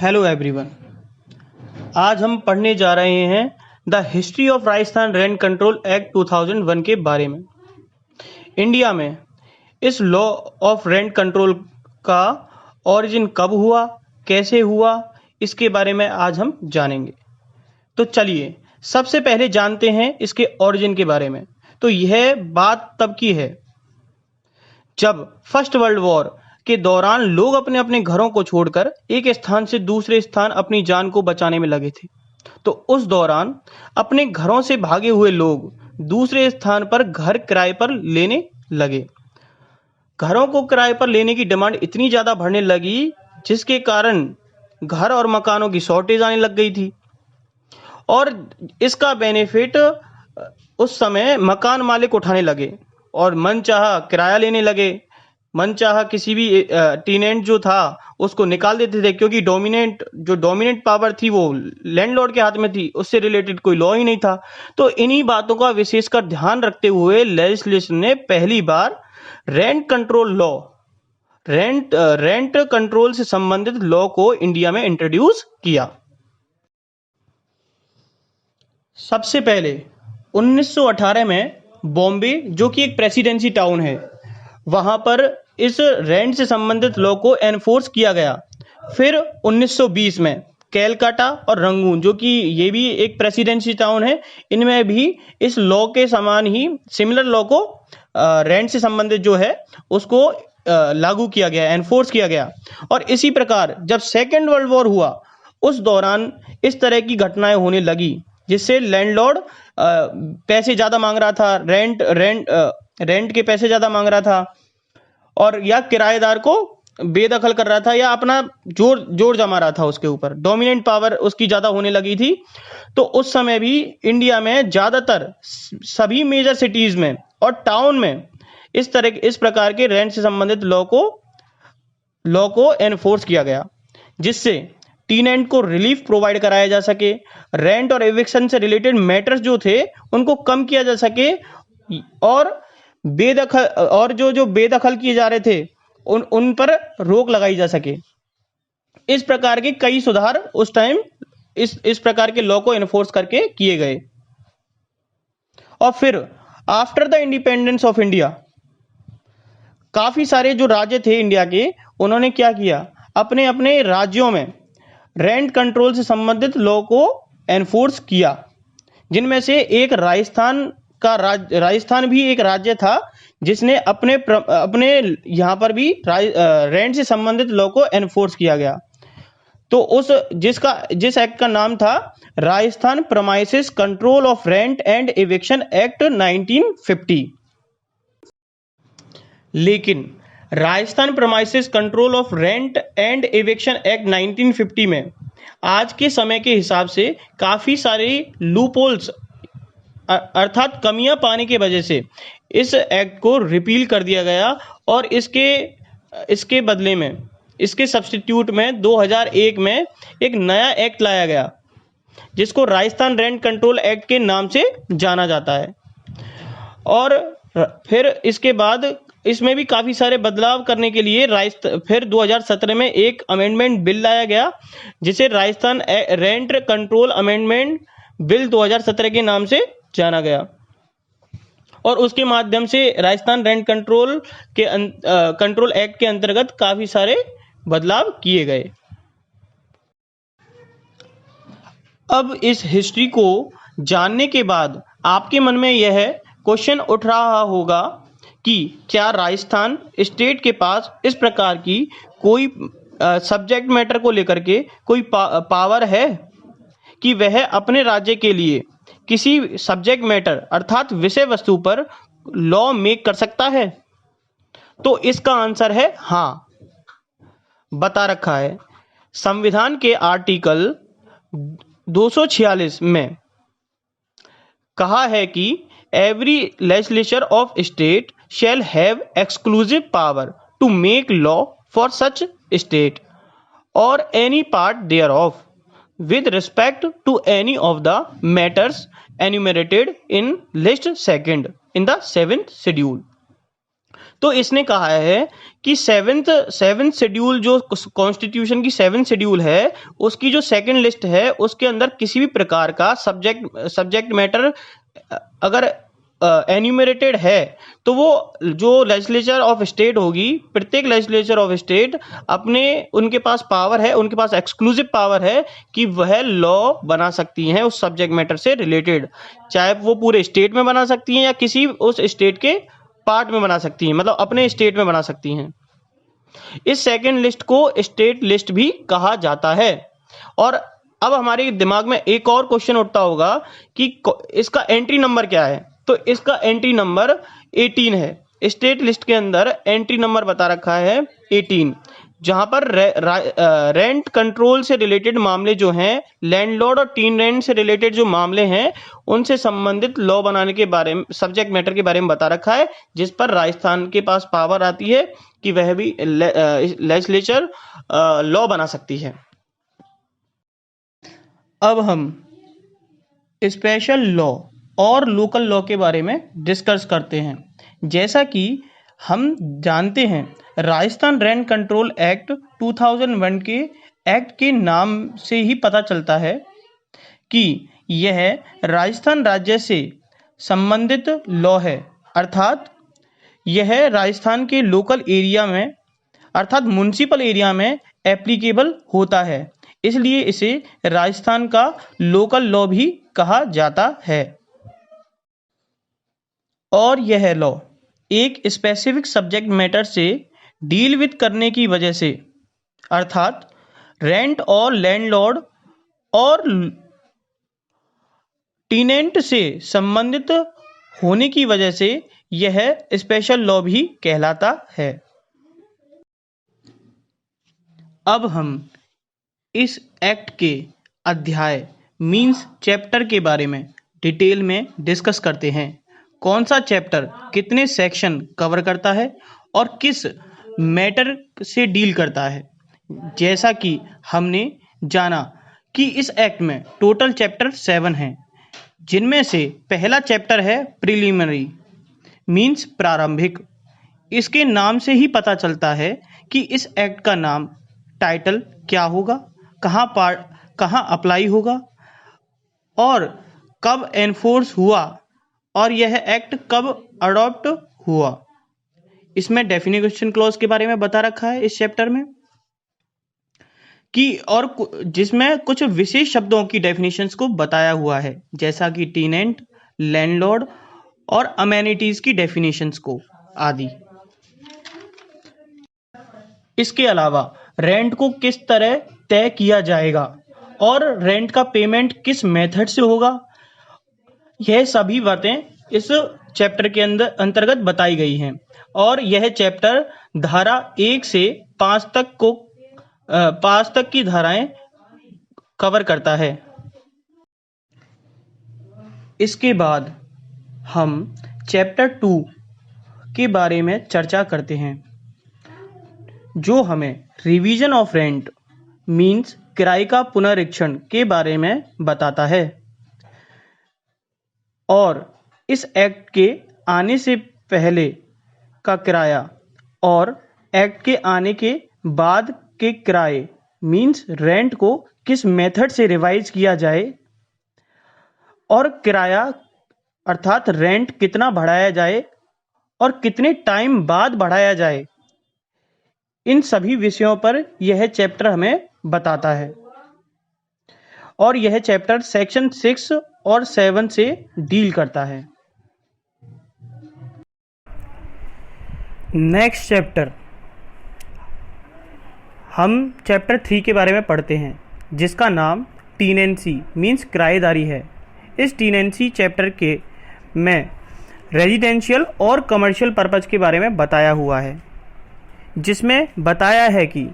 Hello everyone. आज हम पढ़ने जा रहे हैं the history of Rajasthan rent control act 2001 के बारे में। इंडिया में इस लॉ ऑफ रेंट कंट्रोल का ओरिजिन कब हुआ, कैसे हुआ, इसके बारे में आज हम जानेंगे। तो चलिए सबसे पहले जानते हैं इसके ओरिजिन के बारे में। तो यह बात तब की है जब फर्स्ट वर्ल्ड वॉर के दौरान लोग अपने अपने घरों को छोड़कर एक स्थान से दूसरे स्थान अपनी जान को बचाने में लगे थे। तो उस दौरान अपने घरों से भागे हुए लोग दूसरे स्थान पर घर किराए पर लेने लगे। घरों को किराए पर लेने की डिमांड इतनी ज़्यादा बढ़ने लगी जिसके कारण घर और मकानों की शॉर्टेज आने लग गई थी और इसका बेनिफिट उस समय मकान मालिक उठाने लगे और मनचाहा किराया लेने लगे। मनचाहा किसी भी टेनेंट जो था उसको निकाल देते थे, क्योंकि डोमिनेंट पावर थी वो लैंडलॉर्ड के हाथ में थी, उससे रिलेटेड कोई लॉ ही नहीं था। तो इन्हीं बातों का विशेषकर ध्यान रखते हुए लेजिस्लेशन ने पहली बार rent control law, rent control से संबंधित लॉ को इंडिया में इंट्रोड्यूस किया। सबसे पहले 1918 में बॉम्बे, जो कि एक प्रेसिडेंसी टाउन है, वहां पर इस रेंट से संबंधित लॉ को एनफोर्स किया गया। फिर 1920 में कैलकाटा और रंगून, जो कि ये भी एक प्रेसिडेंसी टाउन है, इनमें भी इस लॉ के समान ही सिमिलर लॉ को रेंट से संबंधित जो है उसको लागू किया गया, एनफोर्स किया गया। और इसी प्रकार जब सेकेंड वर्ल्ड वॉर हुआ उस दौरान इस तरह की घटनाएं होने लगी जिससे लैंडलॉर्ड पैसे ज़्यादा मांग रहा था, रेंट के पैसे ज़्यादा मांग रहा था, और या किराएदार को बेदखल कर रहा था या अपना जोर जमा रहा था उसके ऊपर। डोमिनेंट पावर उसकी ज़्यादा होने लगी थी। तो उस समय भी इंडिया में ज़्यादातर सभी मेजर सिटीज़ में और टाउन में इस प्रकार के रेंट से संबंधित लॉ को एनफोर्स किया गया, जिससे टीनेंट को रिलीफ प्रोवाइड कराया जा सके, रेंट और एविक्शन से रिलेटेड मैटर्स जो थे उनको कम किया जा सके, और जो बेदखल किए जा रहे थे उन पर रोक लगाई जा सके। इस प्रकार के कई सुधार उस टाइम इस प्रकार के लॉ को एनफोर्स करके किए गए। और फिर after the independence of India काफी सारे जो राज्य थे इंडिया के, उन्होंने क्या किया, अपने अपने राज्यों में रेंट कंट्रोल से संबंधित लॉ को एनफोर्स किया, जिनमें से एक राजस्थान भी एक राज्य था जिसने अपने यहाँ पर भी रेंट से संबंधित लॉ को एनफोर्स किया गया। तो जिस एक्ट का नाम था Rajasthan premises control of rent and eviction act 1950। लेकिन Rajasthan premises control of rent and eviction act 1950 में आज के समय के हिसाब से काफ़ी सारे लूपहोल्स अर्थात कमियां पाने की वजह से इस एक्ट को रिपील कर दिया गया और इसके बदले में, इसके सब्स्टिट्यूट में 2001 में एक नया एक्ट लाया गया जिसको राजस्थान रेंट कंट्रोल एक्ट के नाम से जाना जाता है। और फिर इसके बाद इसमें भी काफ़ी सारे बदलाव करने के लिए फिर 2017 में एक अमेंडमेंट बिल लाया गया जिसे Rajasthan rent control amendment bill 2017 के नाम से जाना गया, और उसके माध्यम से राजस्थान रेंट कंट्रोल एक्ट के अंतर्गत काफ़ी सारे बदलाव किए गए। अब इस हिस्ट्री को जानने के बाद आपके मन में यह क्वेश्चन उठ रहा होगा कि क्या राजस्थान स्टेट के पास इस प्रकार की कोई सब्जेक्ट मैटर को लेकर के कोई पावर है कि वह अपने राज्य के लिए किसी सब्जेक्ट मैटर अर्थात विषय वस्तु पर लॉ मेक कर सकता है? तो इसका आंसर है हाँ। बता रखा है संविधान के आर्टिकल 246 में कहा है कि every legislature of state shall have exclusive power to make law for such state or any part thereof with respect to any of the matters enumerated in list second in the 7th schedule। तो इसने कहा है कि seventh schedule जो constitution की seventh schedule है, उसकी जो सेकंड लिस्ट है उसके अंदर किसी भी प्रकार का सब्जेक्ट मैटर अगर एन्यूमरेटेड है तो वो जो लेजिस्लेचर ऑफ स्टेट होगी, प्रत्येक लेजिस्लेचर ऑफ स्टेट उनके पास पावर है, उनके पास एक्सक्लूसिव पावर है कि वह लॉ बना सकती हैं उस सब्जेक्ट मैटर से रिलेटेड, चाहे वो पूरे स्टेट में बना सकती हैं या किसी उस स्टेट के पार्ट में बना सकती हैं, मतलब अपने स्टेट में बना सकती हैं। इस सेकेंड लिस्ट को स्टेट लिस्ट भी कहा जाता है। और अब हमारे दिमाग में एक और क्वेश्चन उठता होगा कि इसका एंट्री नंबर क्या है। तो इसका एंट्री नंबर 18 है। स्टेट लिस्ट के अंदर एंट्री नंबर बता रखा है 18, जहां पर रेंट कंट्रोल से रिलेटेड मामले जो हैं, लैंडलॉर्ड और टीन रेंट से रिलेटेड जो मामले हैं, उनसे संबंधित लॉ बनाने के बारे में, सब्जेक्ट मैटर के बारे में बता रखा है, जिस पर राजस्थान के पास पावर आती है कि वह भी लेजिस्लेचर लॉ बना सकती है। अब हम स्पेशल लॉ और लोकल लॉ के बारे में डिस्कस करते हैं। जैसा कि हम जानते हैं, राजस्थान रेंट कंट्रोल एक्ट 2001 के एक्ट के नाम से ही पता चलता है कि यह राजस्थान राज्य से संबंधित लॉ है, अर्थात यह राजस्थान के लोकल एरिया में, अर्थात म्युनिसिपल एरिया में एप्लीकेबल होता है, इसलिए इसे राजस्थान का लोकल लॉ भी कहा जाता है। और यह लॉ एक स्पेसिफिक सब्जेक्ट मैटर से डील विद करने की वजह से, अर्थात रेंट और लैंडलॉर्ड और टीनेंट से संबंधित होने की वजह से यह स्पेशल लॉ भी कहलाता है। अब हम इस एक्ट के अध्याय मीन्स चैप्टर के बारे में डिटेल में डिस्कस करते हैं। कौन सा चैप्टर कितने सेक्शन कवर करता है और किस मैटर से डील करता है। जैसा कि हमने जाना कि इस एक्ट में टोटल चैप्टर 7 हैं, जिनमें से पहला चैप्टर है प्रिलिमिनरी मीन्स प्रारंभिक। इसके नाम से ही पता चलता है कि इस एक्ट का नाम टाइटल क्या होगा, कहाँ अप्लाई होगा और कब एनफोर्स हुआ और यह एक्ट कब अडॉप्ट हुआ। इसमें डेफिनेशन क्लॉज के बारे में बता रखा है इस चैप्टर में कि, और जिसमें कुछ विशेष शब्दों की डेफिनेशंस को बताया हुआ है, जैसा कि टीनेंट, लैंडलॉर्ड और अमेनिटीज की डेफिनेशंस को आदि। इसके अलावा रेंट को किस तरह तय किया जाएगा और रेंट का पेमेंट किस मेथड से होगा, यह सभी बातें इस चैप्टर के अंतर्गत बताई गई हैं। और यह चैप्टर धारा 1 से 5 तक की धाराएं कवर करता है। इसके बाद हम चैप्टर 2 के बारे में चर्चा करते हैं, जो हमें रिवीजन ऑफ रेंट मीन्स किराए का पुनरीक्षण के बारे में बताता है। और इस एक्ट के आने से पहले का किराया और एक्ट के आने के बाद के किराए मीन्स रेंट को किस मेथड से रिवाइज किया जाए और किराया अर्थात रेंट कितना बढ़ाया जाए और कितने टाइम बाद बढ़ाया जाए, इन सभी विषयों पर यह चैप्टर हमें बताता है। और यह चैप्टर सेक्शन 6 और 7 से डील करता है। नेक्स्ट चैप्टर हम चैप्टर 3 के बारे में पढ़ते हैं, जिसका नाम टीनेंसी मीन्स किराएदारी है। इस टीनेंसी चैप्टर के में रेजिडेंशियल और कमर्शियल पर्पज के बारे में बताया हुआ है, जिसमें बताया है कि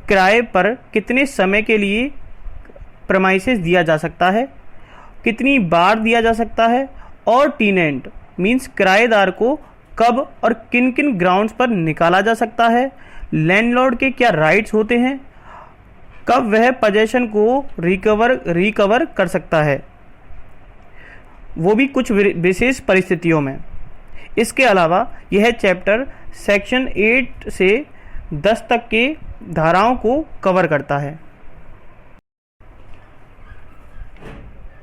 किराए पर कितने समय के लिए प्रमाइसेस दिया जा सकता है, कितनी बार दिया जा सकता है, और टीनेंट मीन्स किराएदार को कब और किन किन ग्राउंड्स पर निकाला जा सकता है, लैंडलॉर्ड के क्या राइट्स होते हैं, कब वह पोजेशन को रिकवर कर सकता है, वो भी कुछ विशेष परिस्थितियों में। इसके अलावा यह चैप्टर सेक्शन 8 से 10 तक के धाराओं को कवर करता है।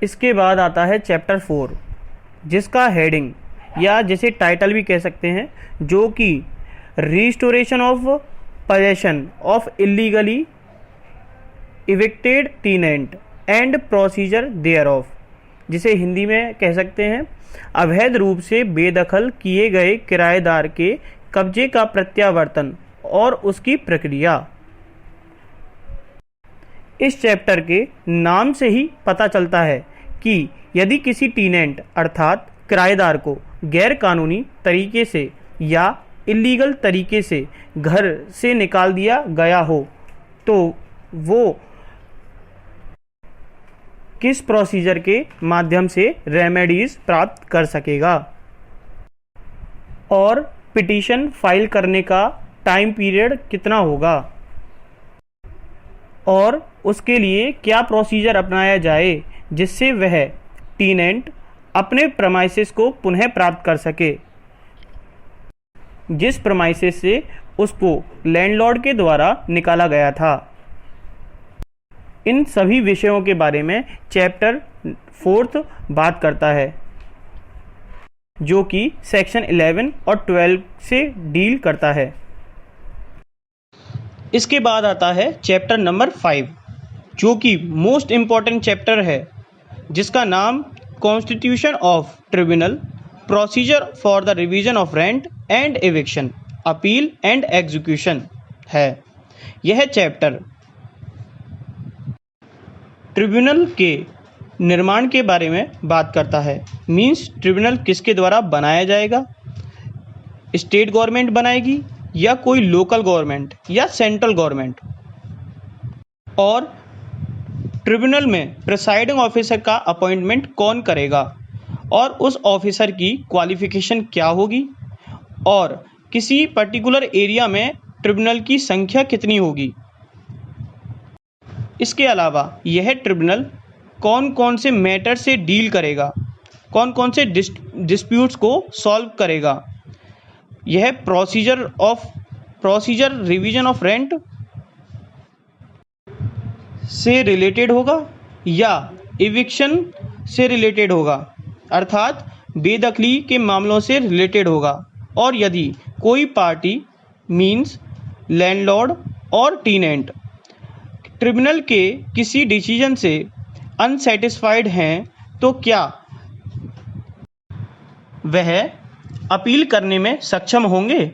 इसके बाद आता है चैप्टर 4, जिसका हेडिंग या जिसे टाइटल भी कह सकते हैं, जो कि restoration of possession of illegally evicted tenant and procedure thereof, जिसे हिंदी में कह सकते हैं अवैध रूप से बेदखल किए गए किराएदार के कब्जे का प्रत्यावर्तन और उसकी प्रक्रिया। इस चैप्टर के नाम से ही पता चलता है कि यदि किसी टेनेंट अर्थात किराएदार को गैर कानूनी तरीके से या इलीगल तरीके से घर से निकाल दिया गया हो तो वो किस प्रोसीजर के माध्यम से रेमेडीज प्राप्त कर सकेगा और पिटीशन फाइल करने का टाइम पीरियड कितना होगा और उसके लिए क्या प्रोसीजर अपनाया जाए जिससे वह टेनेंट अपने प्रेमाइसेस को पुनः प्राप्त कर सके, जिस प्रेमाइसेस से उसको लैंडलॉर्ड के द्वारा निकाला गया था। इन सभी विषयों के बारे में चैप्टर 4 बात करता है, जो कि सेक्शन 11 और 12 से डील करता है। इसके बाद आता है चैप्टर नंबर 5, जो कि मोस्ट इम्पॉर्टेंट चैप्टर है, जिसका नाम constitution of tribunal, procedure for the revision of rent and eviction, appeal and execution है। यह चैप्टर ट्रिब्यूनल के निर्माण के बारे में बात करता है। मीन्स ट्रिब्यूनल किसके द्वारा बनाया जाएगा, स्टेट गवर्नमेंट बनाएगी या कोई लोकल गवर्नमेंट या सेंट्रल गवर्नमेंट, और ट्रिब्यूनल में प्रिसाइडिंग ऑफिसर का अपॉइंटमेंट कौन करेगा और उस ऑफिसर की क्वालिफिकेशन क्या होगी और किसी पर्टिकुलर एरिया में ट्रिब्यूनल की संख्या कितनी होगी। इसके अलावा यह ट्रिब्यूनल कौन कौन से मैटर से डील करेगा, कौन कौन से डिस्प्यूट्स को सॉल्व करेगा। यह प्रोसीजर रिवीजन ऑफ रेंट से रिलेटेड होगा या इविक्शन से रिलेटेड होगा, अर्थात बेदखली के मामलों से रिलेटेड होगा। और यदि कोई पार्टी मीन्स लैंडलॉर्ड और टेनेंट ट्रिब्यूनल के किसी डिसीजन से अनसेटिस्फाइड हैं तो क्या वह अपील करने में सक्षम होंगे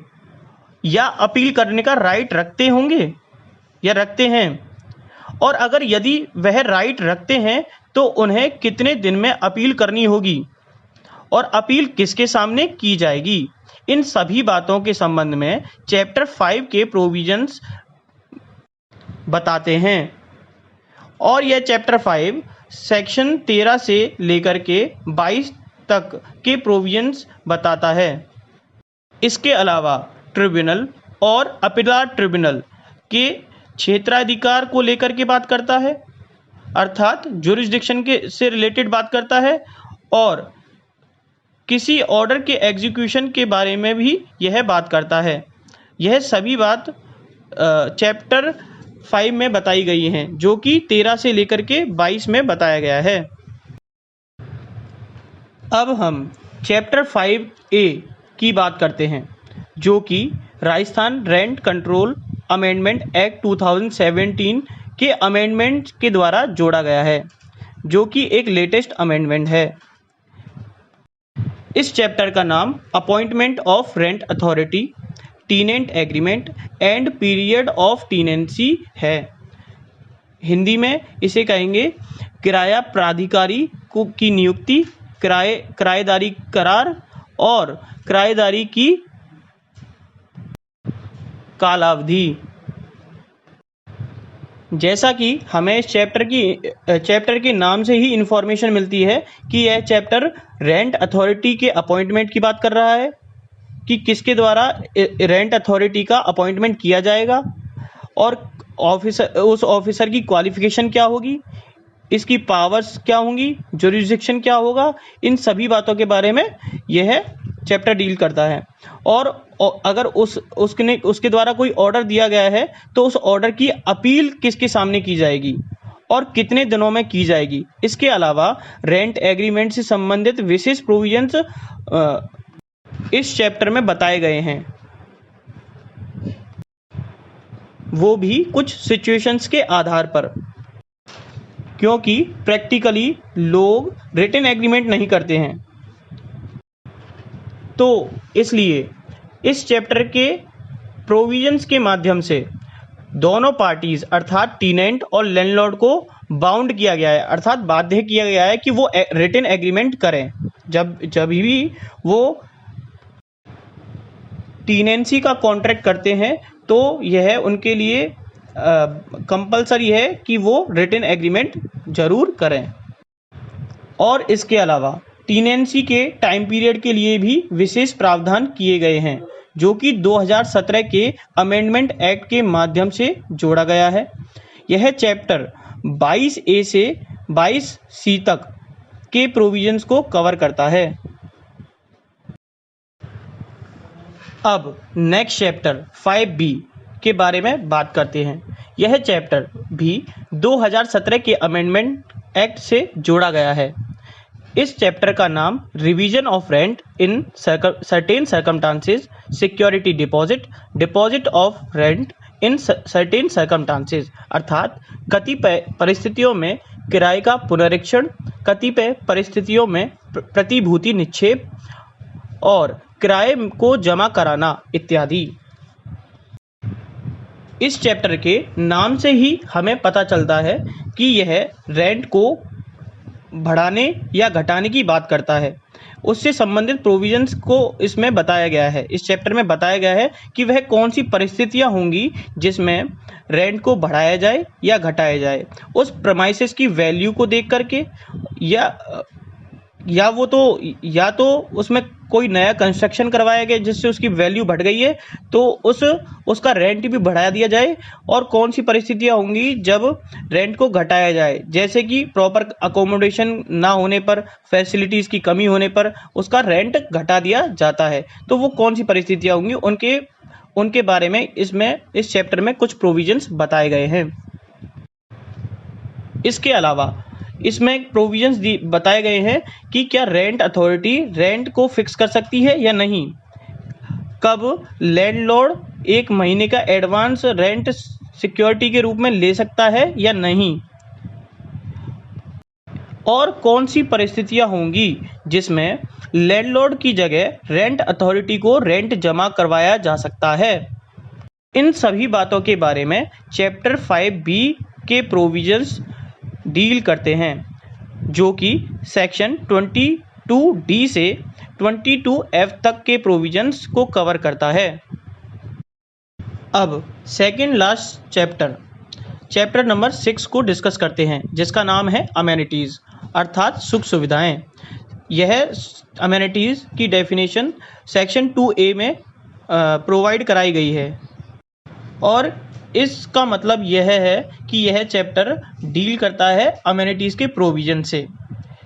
या अपील करने का राइट रखते होंगे या रखते हैं, और अगर यदि वह राइट रखते हैं तो उन्हें कितने दिन में अपील करनी होगी और अपील किसके सामने की जाएगी। इन सभी बातों के संबंध में चैप्टर 5 के प्रोविजंस बताते हैं। और यह चैप्टर 5 सेक्शन 13 से लेकर के 22 तक के प्रोविजंस बताता है। इसके अलावा ट्रिब्यूनल और अपीलाट ट्रिब्यूनल के क्षेत्राधिकार को लेकर के बात करता है, अर्थात जुरिस्डिक्शन के से रिलेटेड बात करता है, और किसी ऑर्डर के एग्जीक्यूशन के बारे में भी यह बात करता है। यह सभी बात चैप्टर 5 में बताई गई हैं, जो कि 13 से लेकर के 22 में बताया गया है। अब हम चैप्टर 5A की बात करते हैं, जो कि Rajasthan rent control amendment act 2017 के अमेंडमेंट के द्वारा जोड़ा गया है, जो कि एक लेटेस्ट अमेंडमेंट है। इस चैप्टर का नाम appointment of rent authority, tenant agreement and period of tenancy है। हिंदी में इसे कहेंगे किराया प्राधिकारी की नियुक्ति, किराएदारी करार और किराएदारी की कालावधि। जैसा कि हमें इस चैप्टर के नाम से ही इंफॉर्मेशन मिलती है कि यह चैप्टर रेंट अथॉरिटी के अपॉइंटमेंट की बात कर रहा है कि किसके द्वारा रेंट अथॉरिटी का अपॉइंटमेंट किया जाएगा और उस ऑफिसर की क्वालिफिकेशन क्या होगी, इसकी पावर्स क्या होंगी, जुरिस्डिक्शन क्या होगा। इन सभी बातों के बारे में यह चैप्टर डील करता है। और अगर उसके द्वारा कोई ऑर्डर दिया गया है तो उस ऑर्डर की अपील किसके सामने की जाएगी और कितने दिनों में की जाएगी। इसके अलावा रेंट एग्रीमेंट से संबंधित विशेष प्रोविजंस इस चैप्टर में बताए गए हैं, वो भी कुछ सिचुएशंस के आधार पर, क्योंकि प्रैक्टिकली लोग रिटन एग्रीमेंट नहीं करते हैं। तो इसलिए इस चैप्टर के प्रोविजंस के माध्यम से दोनों पार्टीज अर्थात टीनेंट और लैंडलॉर्ड को बाउंड किया गया है, अर्थात बाध्य किया गया है कि वो रिटन एग्रीमेंट करें। जब भी वो टीनेंसी का कॉन्ट्रैक्ट करते हैं तो यह उनके लिए कंपलसरी है कि वो रिटन एग्रीमेंट जरूर करें। और इसके अलावा टीनेंसी के टाइम पीरियड के लिए भी विशेष प्रावधान किए गए हैं, जो कि 2017 के अमेंडमेंट एक्ट के माध्यम से जोड़ा गया है। यह चैप्टर 22A से 22C तक के प्रोविजंस को कवर करता है। अब नेक्स्ट चैप्टर 5B के बारे में बात करते हैं। यह चैप्टर भी 2017 के अमेंडमेंट एक्ट से जोड़ा गया है। इस चैप्टर का नाम revision of rent in certain circumstances, security deposit, deposit of rent in certain circumstances, अर्थात कतिपय परिस्थितियों में किराए का पुनरीक्षण, कतिपय परिस्थितियों में प्रतिभूति निक्षेप और किराए को जमा कराना इत्यादि। इस चैप्टर के नाम से ही हमें पता चलता है कि यह रेंट को बढ़ाने या घटाने की बात करता है। उससे संबंधित प्रोविजंस को इसमें बताया गया है। इस चैप्टर में बताया गया है कि वह कौन सी परिस्थितियां होंगी जिसमें रेंट को बढ़ाया जाए या घटाया जाए, उस प्रेमाइसेस की वैल्यू को देख करके, या तो उसमें कोई नया कंस्ट्रक्शन करवाया गया जिससे उसकी वैल्यू बढ़ गई है तो उसका रेंट भी बढ़ा दिया जाए, और कौन सी परिस्थितियां होंगी जब रेंट को घटाया जाए, जैसे कि प्रॉपर अकोमोडेशन ना होने पर, फैसिलिटीज़ की कमी होने पर उसका रेंट घटा दिया जाता है। तो वो कौन सी परिस्थितियां होंगी उनके बारे में इस चैप्टर में कुछ प्रोविजंस बताए गए हैं। इसके अलावा इसमें प्रोविजंस बताए गए हैं कि क्या रेंट अथॉरिटी रेंट को फिक्स कर सकती है या नहीं, कब लैंडलॉर्ड 1 महीने का एडवांस रेंट सिक्योरिटी के रूप में ले सकता है या नहीं, और कौन सी परिस्थितियां होंगी जिसमें लैंडलॉर्ड की जगह रेंट अथॉरिटी को रेंट जमा करवाया जा सकता है। इन सभी बातों के बारे में चैप्टर 5B के प्रोविजंस डील करते हैं, जो कि सेक्शन 22D से 22F तक के प्रोविजंस को कवर करता है। अब सेकेंड लास्ट चैप्टर नंबर 6 को डिस्कस करते हैं, जिसका नाम है अमेनिटीज़, अर्थात सुख सुविधाएं। यह अमेनिटीज़ की डेफिनेशन सेक्शन 2A में प्रोवाइड कराई गई है, और इसका मतलब यह है कि यह चैप्टर डील करता है अमेनिटीज़ के प्रोविजन से,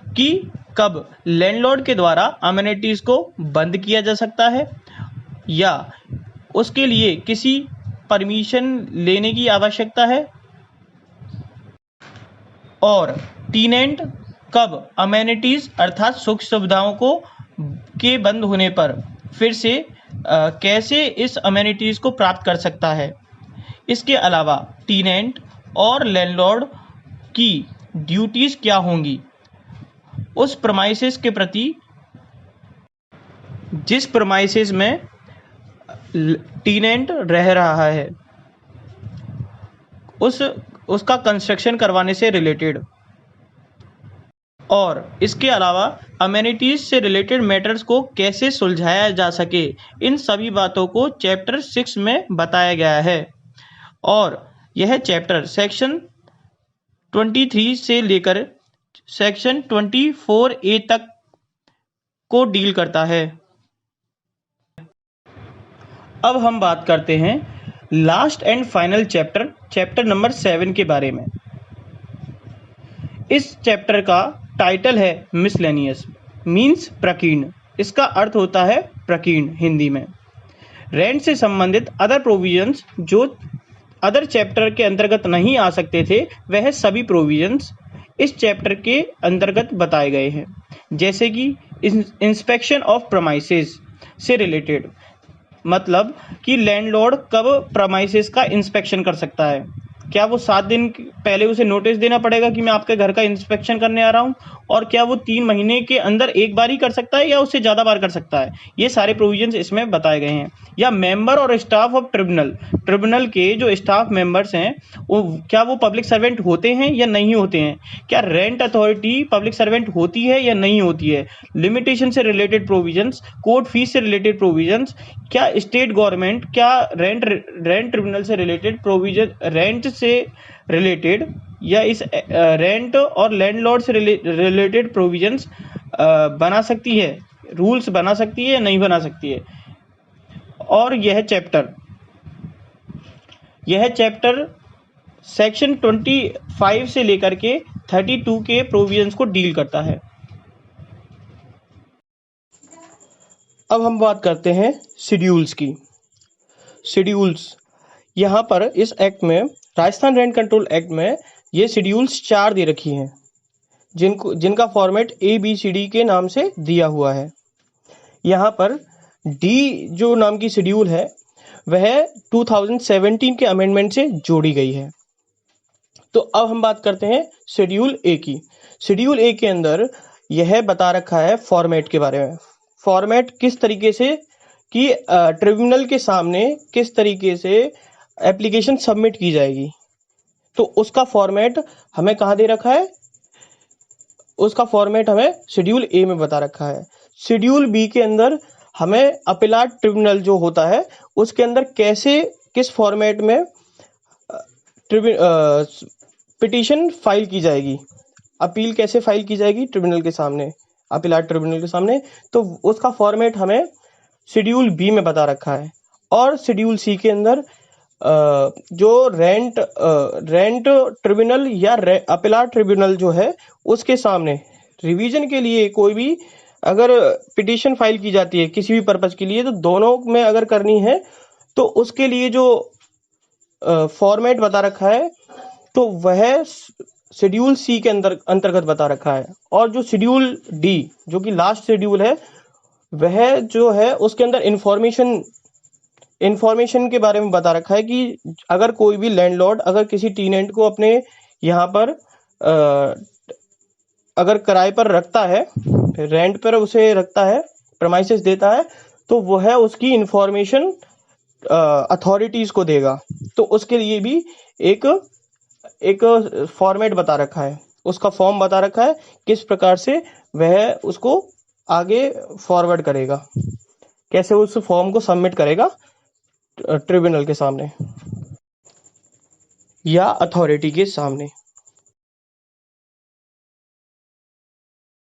कि कब लैंडलॉर्ड के द्वारा अमेनिटीज़ को बंद किया जा सकता है या उसके लिए किसी परमिशन लेने की आवश्यकता है, और टीनेंट कब अमेनिटीज़ अर्थात सुख सुविधाओं के बंद होने पर फिर से कैसे इस अमेनिटीज़ को प्राप्त कर सकता है। इसके अलावा टीनेंट और लैंडलॉर्ड की ड्यूटीज़ क्या होंगी उस प्रेमाइसेस के प्रति जिस प्रेमाइसेस में टीनेंट रह रहा है, उसका कंस्ट्रक्शन करवाने से रिलेटेड। और इसके अलावा अमेनिटीज़ से रिलेटेड मैटर्स को कैसे सुलझाया जा सके, इन सभी बातों को चैप्टर 6 में बताया गया है। और यह चैप्टर सेक्शन 23 से लेकर सेक्शन 24A तक को डील करता है। अब हम बात करते हैं last and final chapter number 7 के बारे में। इस चैप्टर का टाइटल है मिसलेनियस, मीन्स प्रकीर्ण। इसका अर्थ होता है प्रकीर्ण हिंदी में। रेंट से संबंधित अदर प्रोविजंस जो अदर चैप्टर के अंतर्गत नहीं आ सकते थे, वह सभी प्रोविजंस इस चैप्टर के अंतर्गत बताए गए हैं। जैसे कि इंस्पेक्शन ऑफ प्रमाइसेस से रिलेटेड, मतलब कि लैंडलॉर्ड कब प्रमाइसेस का इंस्पेक्शन कर सकता है। क्या वो 7 दिन पहले उसे नोटिस देना पड़ेगा कि मैं आपके घर का इंस्पेक्शन करने आ रहा हूँ, और क्या वो 3 महीने के अंदर एक बार ही कर सकता है या उससे ज़्यादा बार कर सकता है, ये सारे प्रोविजंस इसमें बताए गए हैं। या मेंबर और स्टाफ ऑफ ट्रिब्यूनल के जो स्टाफ मेंबर्स हैं क्या वो पब्लिक सर्वेंट होते हैं या नहीं होते हैं, क्या रेंट अथॉरिटी पब्लिक सर्वेंट होती है या नहीं होती है, लिमिटेशन से रिलेटेड प्रोविजंस, कोर्ट फीस से रिलेटेड प्रोविजंस, क्या स्टेट गवर्नमेंट क्या रेंट ट्रिब्यूनल से रिलेटेड प्रोविजन, रेंट से रिलेटेड या इस रेंट और लैंडलॉर्ड से रिलेटेड प्रोविजंस बना सकती है, रूल्स बना सकती है या नहीं बना सकती है। और यह चैप्टर सेक्शन 25 से लेकर के 32 के प्रोविजंस को डील करता है। अब हम बात करते हैं शेड्यूल्स की। शेड्यूल्स यहाँ पर इस एक्ट में, राजस्थान रेंट कंट्रोल एक्ट में, ये शेड्यूल्स 4 दे रखी हैं, जिनका फॉर्मेट ABCD के नाम से दिया हुआ है। यहाँ पर D जो नाम की शेड्यूल है वह 2017 के अमेंडमेंट से जोड़ी गई है। तो अब हम बात करते हैं शेड्यूल A की। शेड्यूल A के अंदर यह बता रखा है फॉर्मेट के बारे में। फॉर्मेट किस तरीके से कि ट्रिब्यूनल के सामने किस तरीके से एप्लीकेशन सबमिट की जाएगी, तो उसका फॉर्मेट हमें कहाँ दे रखा है, उसका फॉर्मेट हमें शेड्यूल A में बता रखा है। शेड्यूल B के अंदर हमें अपीलाट ट्रिब्यूनल जो होता है उसके अंदर कैसे, किस फॉर्मेट में पिटीशन फाइल की जाएगी, अपील कैसे फाइल की जाएगी ट्रिब्यूनल के सामने, अपीलाट ट्रिब्यूनल के सामने, तो उसका फॉर्मेट हमें शेड्यूल B में बता रखा है। और शेड्यूल C के अंदर जो रेंट ट्रिब्यूनल या अपीलाट ट्रिब्यूनल जो है उसके सामने रिवीजन के लिए कोई भी अगर पिटीशन फाइल की जाती है किसी भी पर्पज के लिए, तो दोनों में अगर करनी है तो उसके लिए जो फॉर्मेट बता रखा है तो वह शेड्यूल C के अंतर्गत बता रखा है। और जो शेड्यूल D जो कि लास्ट शेड्यूल है, वह जो है उसके अंदर इंफॉर्मेशन के बारे में बता रखा है कि अगर कोई भी लैंडलॉर्ड अगर किसी टेनेंट को अपने यहाँ पर अगर किराए पर रखता है, रेंट पर उसे रखता है, प्रमाइसेस देता है, तो वह उसकी इंफॉर्मेशन अथॉरिटीज को देगा। तो उसके लिए भी एक फॉर्मेट बता रखा है, उसका फॉर्म बता रखा है किस प्रकार से वह उसको आगे फॉरवर्ड करेगा, कैसे उस फॉर्म को सबमिट करेगा ट्रिब्यूनल के सामने या अथॉरिटी के सामने।